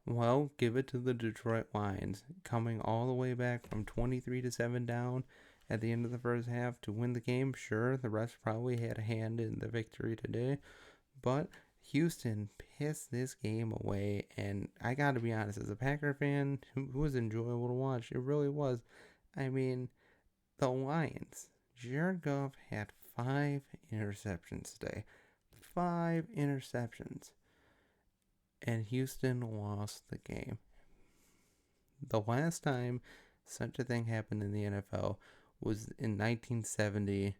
Well, give it to the Detroit Lions, coming all the way back from 23 to 7 down at the end of the first half to win the game. Sure, the refs probably had a hand in the victory today, but Houston pissed this game away. And I got to be honest, as a Packer fan, it was enjoyable to watch. It really was. I mean, the Lions, Jared Goff had 5 interceptions today. 5 interceptions. And Houston lost the game. The last time such a thing happened in the NFL was in 1970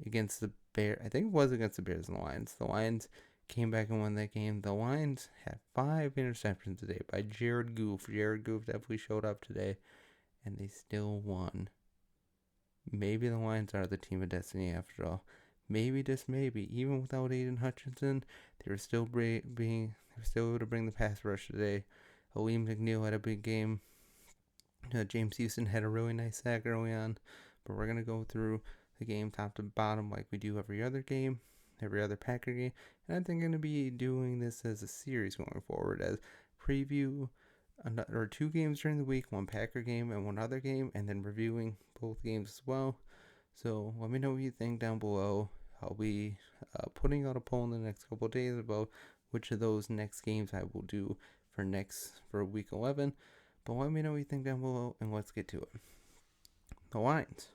against the Bears. I think it was against the Bears and the Lions. The Lions came back and won that game. The Lions had 5 interceptions today by Jared Goff. Jared Goff definitely showed up today, and they still won. Maybe the Lions are the team of destiny after all. Maybe, just maybe, even without Aiden Hutchinson, they were still able to bring the pass rush today. Aleem McNeil had a big game. James Houston had a really nice sack early on, but we're gonna go through the game top to bottom like we do every other game, every other Packer game, and I think I'm gonna be doing this as a series going forward, as preview or 2 games during the week, one Packer game and one other game, and then reviewing both games as well. So let me know what you think down below. I'll be putting out a poll in the next couple of days about which of those next games I will do for week 11. But let me know what you think down below, and let's get to it. The Lions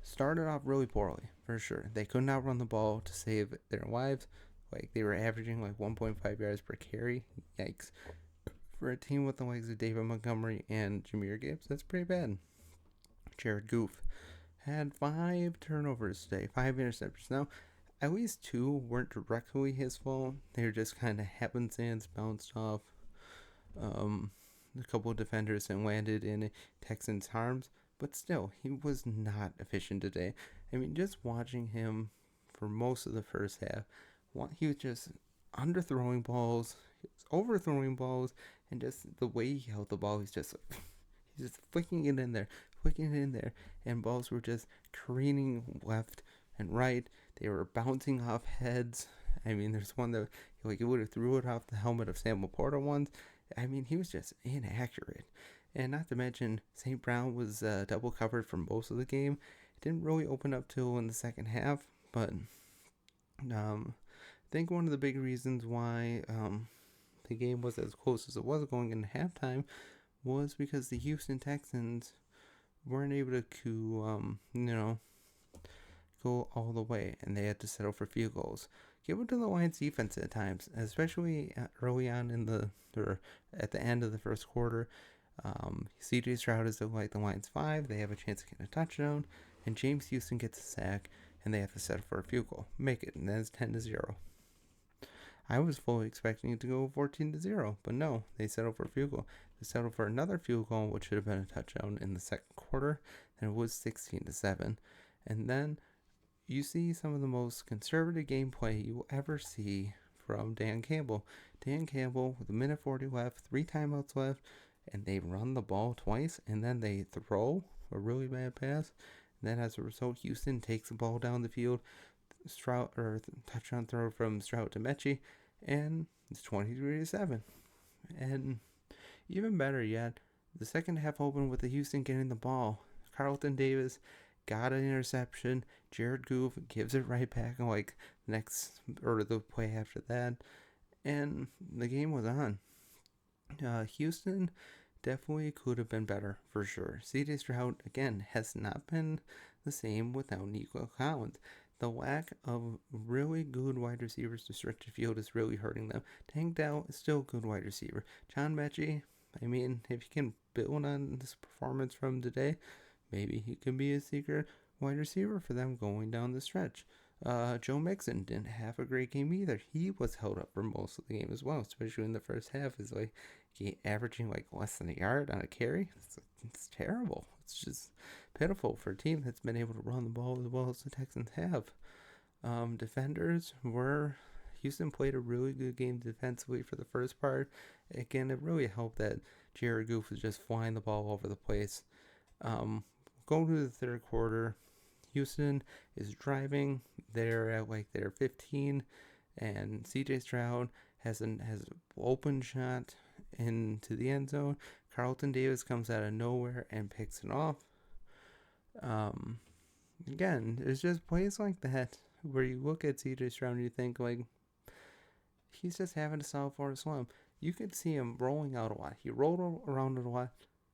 started off really poorly, for sure. They could not run the ball to save their lives. Like, they were averaging like 1.5 yards per carry. Yikes. For a team with the likes of David Montgomery and Jahmyr Gibbs, that's pretty bad. Jared Goff had 5 turnovers today, 5 interceptions. Now, at least 2 weren't directly his fault. They were just kind of happenstance, bounced off a couple of defenders and landed in Texans' arms. But still, he was not efficient today. I mean, just watching him for most of the first half, he was just underthrowing balls, overthrowing balls, and just the way he held the ball, he's just flicking it in there, and balls were just careening left and right. They were bouncing off heads. I mean, there's one that he would have threw it off the helmet of Sam Laporta once. I mean, he was just inaccurate. And not to mention, St. Brown was double covered for most of the game. It didn't really open up till in the second half, but I think one of the big reasons why the game was as close as it was going into halftime was because the Houston Texans weren't able to, go all the way, and they had to settle for field goals. Give it to the Lions defense at times, especially early on or at the end of the first quarter. CJ Stroud is like the Lions 5. They have a chance to get a touchdown, and James Houston gets a sack, and they have to settle for a field goal. Make it, and that's 10-0. I was fully expecting it to go 14-0, but no, they settled for a field goal. They settled for another field goal, which should have been a touchdown in the second quarter, and it was 16-7. And then you see some of the most conservative gameplay you will ever see from Dan Campbell. Dan Campbell, with a minute 40 left, 3 timeouts left, and they run the ball twice, and then they throw a really bad pass. And then as a result, Houston takes the ball down the field. Touchdown throw from Stroud to Mechie, and it's 23-7. And even better yet, the second half opened with the Houston getting the ball. Carlton Davis got an interception. Jared Goff gives it right back in the play after that, and the game was on. Houston definitely could have been better for sure. CJ Stroud again has not been the same without Nico Collins. The lack of really good wide receivers to stretch the field is really hurting them. Tank Dell is still a good wide receiver. John Mechie, I mean, if you can build on this performance from today, maybe he can be a secret wide receiver for them going down the stretch. Joe Mixon didn't have a great game either. He was held up for most of the game as well, especially in the first half. Is like averaging like less than a yard on a carry. It's terrible. It's just pitiful for a team that's been able to run the ball as well as the Texans have. Defenders were Houston played a really good game defensively for the first part. Again, it really helped that Jared Goff was just flying the ball over the place. Going to the third quarter, Houston is driving. They're at like their 15, and CJ Stroud has an open shot, into the end zone. Carlton Davis comes out of nowhere and picks it off. Um, Again, there's just plays like that where you look at CJ Stroud and you think, like, he's just having a solid Florida slump. You could see him rolling out a lot. He rolled around a lot.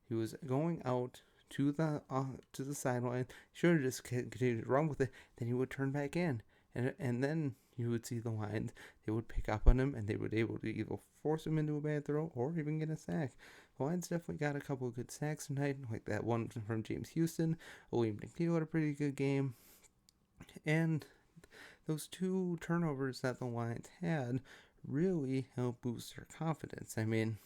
He was going out to the sideline. Should have just continued to run with it. Then he would turn back in, and then you would see the Lions. They would pick up on him, and they would be able to either force him into a bad throw or even get a sack. The Lions definitely got a couple of good sacks tonight, like that one from James Houston. William McNeil had a pretty good game, and those 2 turnovers that the Lions had really helped boost their confidence. I mean,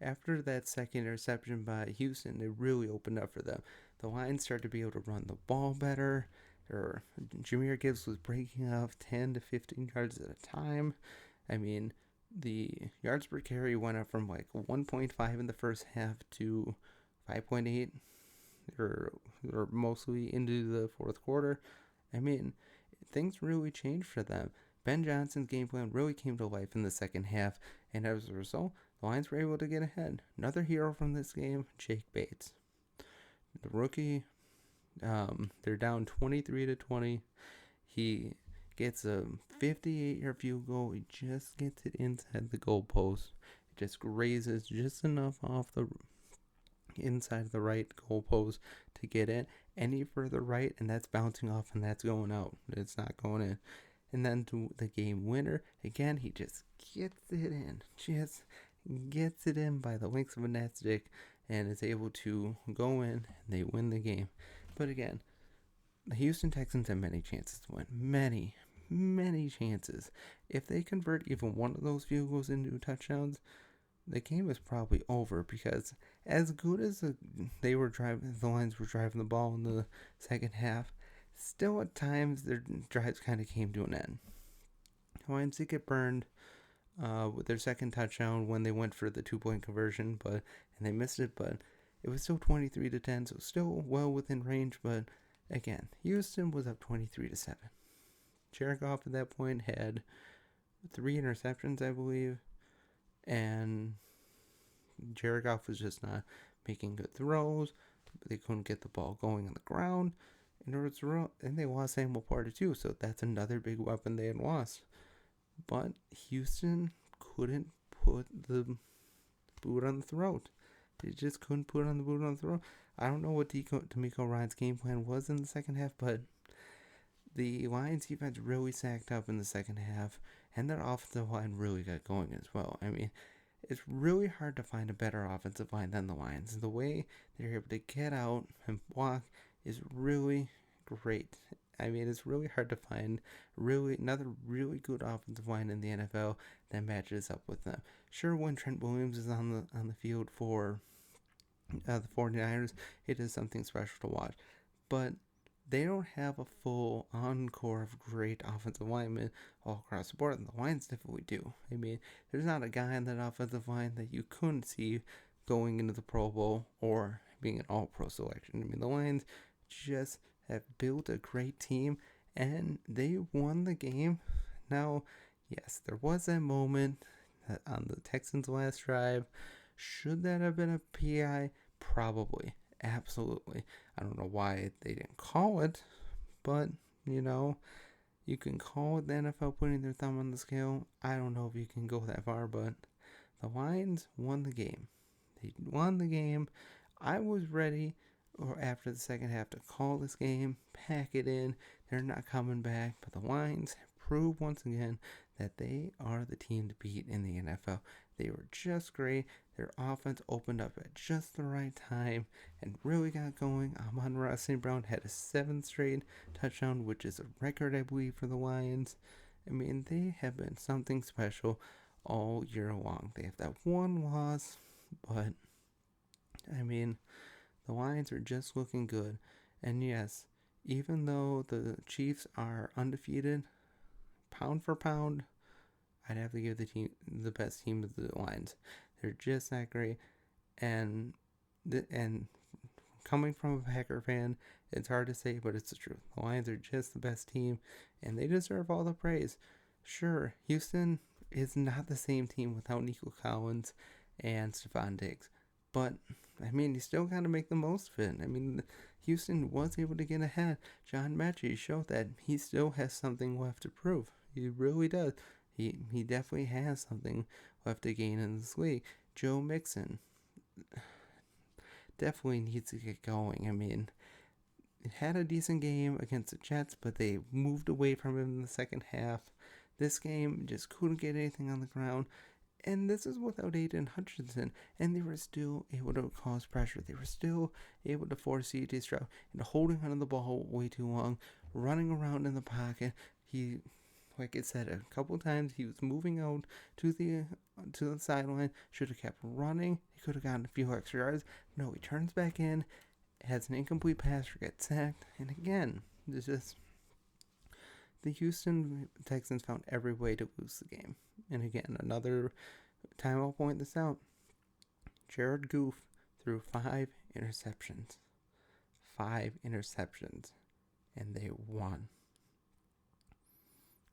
after that second interception by Houston, it really opened up for them. The Lions started to be able to run the ball better. Jahmyr Gibbs was breaking off 10 to 15 yards at a time. I mean, the yards per carry went up from like 1.5 in the first half to 5.8, or mostly into the fourth quarter. I mean, things really changed for them. Ben Johnson's game plan really came to life in the second half, and as a result, the Lions were able to get ahead. Another hero from this game, Jake Bates. The rookie, they're down 23 to 20. He gets a 58-yard field goal. He just gets it inside the goalpost. It just grazes just enough off the inside the right goalpost to get it any further right, and that's bouncing off and that's going out. It's not going in. And then to the game winner, again, he just gets it in. Just gets it in by the links of a nightstick and is able to go in, and they win the game. But again, the Houston Texans have many chances to win. Many, many chances. If they convert even one of those field goals into touchdowns, the game is probably over, because as good as the Lions were driving the ball in the second half, still at times their drives kind of came to an end. The Lions did get burned with their second touchdown when they went for the 2-point conversion, and they missed it, but it was still 23 to 10, so still well within range. But again, Houston was up 23 to 7. Jared Goff at that point had 3 interceptions, I believe, and Jared Goff was just not making good throws. They couldn't get the ball going on the ground, and they lost Samuel Porter too, so that's another big weapon they had lost. But Houston couldn't put the boot on the throat. They just couldn't put on the boot on the throat. I don't know what D'Amico Ryan's game plan was in the second half, but the Lions defense really sacked up in the second half, and their offensive line really got going as well. I mean, it's really hard to find a better offensive line than the Lions. The way they're able to get out and block is really great. I mean, it's really hard to find another really good offensive line in the NFL that matches up with them. Sure, when Trent Williams is on the field for the 49ers, it is something special to watch. But they don't have a full encore of great offensive linemen all across the board, and the Lions definitely do. I mean, there's not a guy on that offensive line that you couldn't see going into the Pro Bowl or being an All-Pro selection. I mean, the Lions just have built a great team, and they won the game. Now, yes, there was that moment on the Texans' last drive. Should that have been a PI? Probably. Absolutely. I don't know why they didn't call it, but, you can call it the NFL putting their thumb on the scale. I don't know if you can go that far, but the Lions won the game. They won the game. I was ready, or after the second half, to call this game, pack it in. They're not coming back, but the Lions prove once again that they are the team to beat in the NFL. They were just great. Their offense opened up at just the right time and really got going. Amon-Ra St. Brown had a 7th straight touchdown, which is a record, I believe, for the Lions. I mean, they have been something special all year long. They have that one loss, but, I mean, the Lions are just looking good. And yes, even though the Chiefs are undefeated, pound for pound, I'd have to give the best team of the Lions. They're just that great. And coming from a Packer fan, it's hard to say, but it's the truth. The Lions are just the best team, and they deserve all the praise. Sure, Houston is not the same team without Nico Collins and Stephon Diggs. But, I mean, you still got to make the most of it. I mean, Houston was able to get ahead. John Mechie showed that he still has something left to prove. He really does. He definitely has something left to gain in this league. Joe Mixon definitely needs to get going. I mean, had a decent game against the Jets, but they moved away from him in the second half. This game just couldn't get anything on the ground. And this is without Aiden Hutchinson. And they were still able to cause pressure. They were still able to force C.J. Stroud into holding onto the ball way too long, running around in the pocket. He, like I said a couple times, he was moving out to the sideline. Should have kept running. He could have gotten a few extra yards. No, he turns back in, has an incomplete pass, or gets sacked. And again, it's just the Houston Texans found every way to lose the game. And again, another time I'll point this out. Jared Goff threw 5 interceptions. 5 interceptions. And they won.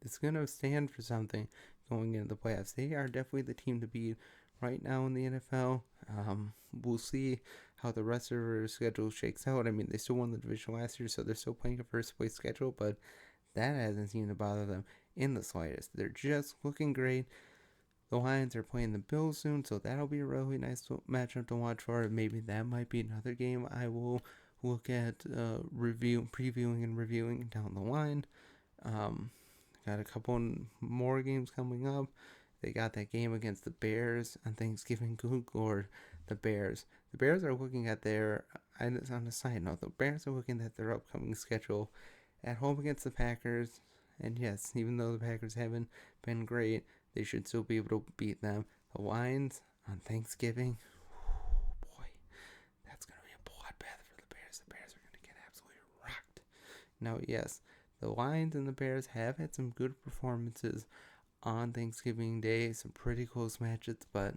It's going to stand for something going into the playoffs. They are definitely the team to beat right now in the NFL. We'll see how the rest of their schedule shakes out. I mean, they still won the division last year, so they're still playing a first place schedule, but that hasn't seemed to bother them in the slightest. They're just looking great. The Lions are playing the Bills soon, so that'll be a really nice matchup to watch for. Maybe that might be another game I will look at previewing and reviewing down the line. Got a couple more games coming up. They got that game against the Bears on Thanksgiving. Good Lord, the Bears. The Bears are looking at their, on a side note, the Bears are looking at their upcoming schedule at home against the Packers. And yes, even though the Packers haven't been great, they should still be able to beat them. The Lions on Thanksgiving. Boy, that's going to be a bloodbath for the Bears. The Bears are going to get absolutely rocked. Now, yes, the Lions and the Bears have had some good performances on Thanksgiving Day. Some pretty close matches, but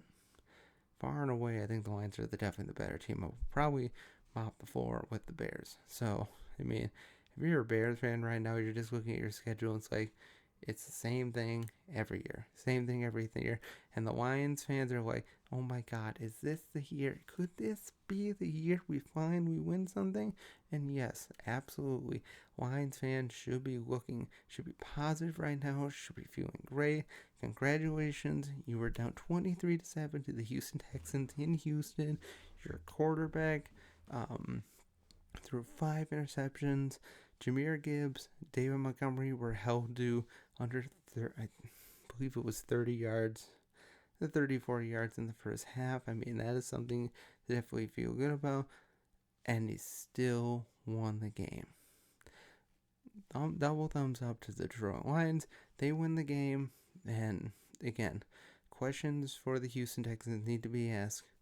far and away, I think the Lions are definitely the better team. I'll probably mop the floor with the Bears. So, I mean, if you're a Bears fan right now, you're just looking at your schedule. It's like, it's the same thing every year. Same thing every year. And the Lions fans are like, oh my God, is this the year? Could this be the year we finally win something? And yes, absolutely. Lions fans should be positive right now, should be feeling great. Congratulations. You were down 23-7 to the Houston Texans in Houston. Your quarterback threw 5 interceptions. Jahmyr Gibbs, David Montgomery were held to under, I believe it was 30 yards, the 34 yards in the first half. I mean, that is something to definitely feel good about. And he still won the game. Double thumbs up to the Detroit Lions. They win the game. And again, questions for the Houston Texans need to be asked.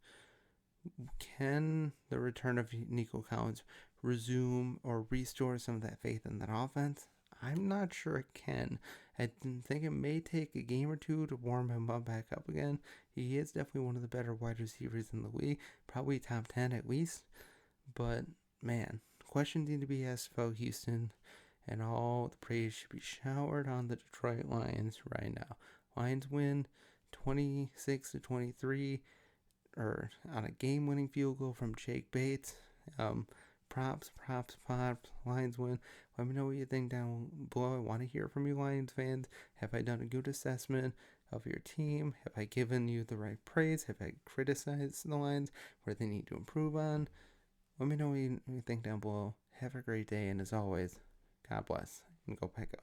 Can the return of Nico Collins resume or restore some of that faith in that offense? I'm not sure it can. I think it may take a game or two to warm him back up again. He is definitely one of the better wide receivers in the league, probably top 10 at least. But man, questions need to be asked about Houston, and all the praise should be showered on the Detroit Lions right now. Lions win 26-23, or on a game-winning field goal from Jake Bates. Props. Lions win. Let me know what you think down below. I want to hear from you, Lions fans. Have I done a good assessment of your team? Have I given you the right praise? Have I criticized the Lions where they need to improve on? Let me know what you think down below. Have a great day, and as always, God bless, and go Pack Go.